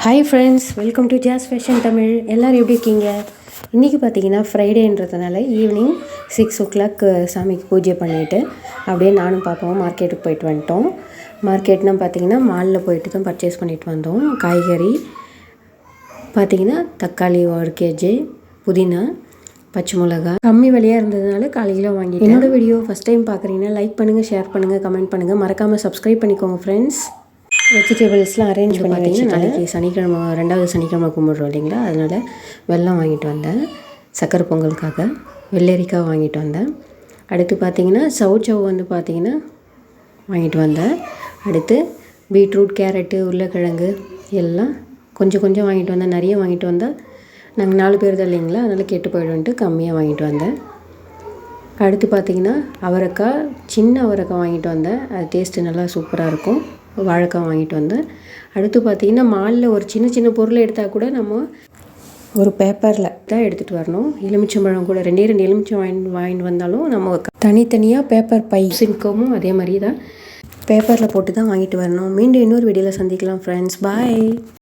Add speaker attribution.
Speaker 1: Hi friends, welcome to Jazz fashion Tamil. எல்லோரும் எப்படி இருக்கீங்க? இன்றைக்கி பார்த்தீங்கன்னா ஃப்ரைடேன்றதுனால ஈவினிங் 6 o'clock சாமிக்கு பூஜை பண்ணிவிட்டு அப்படியே நானும் பாப்பாவும் மார்க்கெட்டுக்கு போயிட்டு வந்துட்டோம். மார்க்கெட்னால் பார்த்தீங்கன்னா மாலில் போயிட்டு தான் பர்ச்சேஸ் பண்ணிட்டு வந்தோம். காய்கறி பார்த்திங்கன்னா தக்காளி 1 kg, புதினா, பச்சை மிளகா கம்மி விலையாக இருந்ததுனால 1/4 கிலோ வாங்கிட்டேன். என்னோடய வீடியோ ஃபஸ்ட் டைம் பார்க்குறீங்கன்னா லைக் பண்ணுங்கள், ஷேர் பண்ணுங்கள், கமெண்ட் பண்ணுங்கள், மறக்காமல் சப்ஸ்கிரைப் பண்ணிக்கோங்க ஃப்ரெண்ட்ஸ். வெஜிடபிள்ஸ்லாம் அரேஞ்ச் பண்ணி பார்த்தீங்கன்னா நாளைக்கு சனிக்கிழமை 2வது சனிக்கிழமை கும்பிட்றோம் இல்லைங்களா, அதனால் வெல்லம் வாங்கிட்டு வந்தேன். சக்கரை பொங்கலுக்காக வெள்ளரிக்காய் வாங்கிட்டு வந்தேன். அடுத்து பார்த்திங்கன்னா சவுச்சவ் பார்த்திங்கன்னா வாங்கிட்டு வந்தேன். அடுத்து பீட்ரூட், கேரட்டு, உருளைக்கிழங்கு எல்லாம் கொஞ்சம் கொஞ்சம் வாங்கிட்டு வந்தேன். நிறைய வாங்கிட்டு வந்தால் நாங்கள் 4 பேர் தான் இல்லைங்களா, அதனால் கெட்டு போய்டுன்ட்டு கம்மியாக வாங்கிட்டு வந்தேன். அடுத்து பார்த்திங்கன்னா அவரைக்காய், சின்ன அவரைக்காய் வாங்கிட்டு வந்தேன். அது டேஸ்ட்டு நல்லா சூப்பராக இருக்கும். வாழைக்காய் வாங்கிட்டு வந்தேன். அடுத்து பார்த்திங்கன்னா மாலில் ஒரு சின்ன சின்ன பொருளை எடுத்தால் கூட நம்ம ஒரு பேப்பரில் தான் எடுத்துகிட்டு வரணும். எலுமிச்சம்பழம் கூட 2 எலுமிச்சம் வாங்கிட்டு வந்தாலும் நம்ம தனித்தனியாக பேப்பர் பை சின்கமும் அதே மாதிரி தான் பேப்பரில் போட்டு தான் வாங்கிட்டு வரணும். மீண்டும் இன்னொரு வீடியோவில் சந்திக்கலாம் ஃப்ரெண்ட்ஸ். பாய்.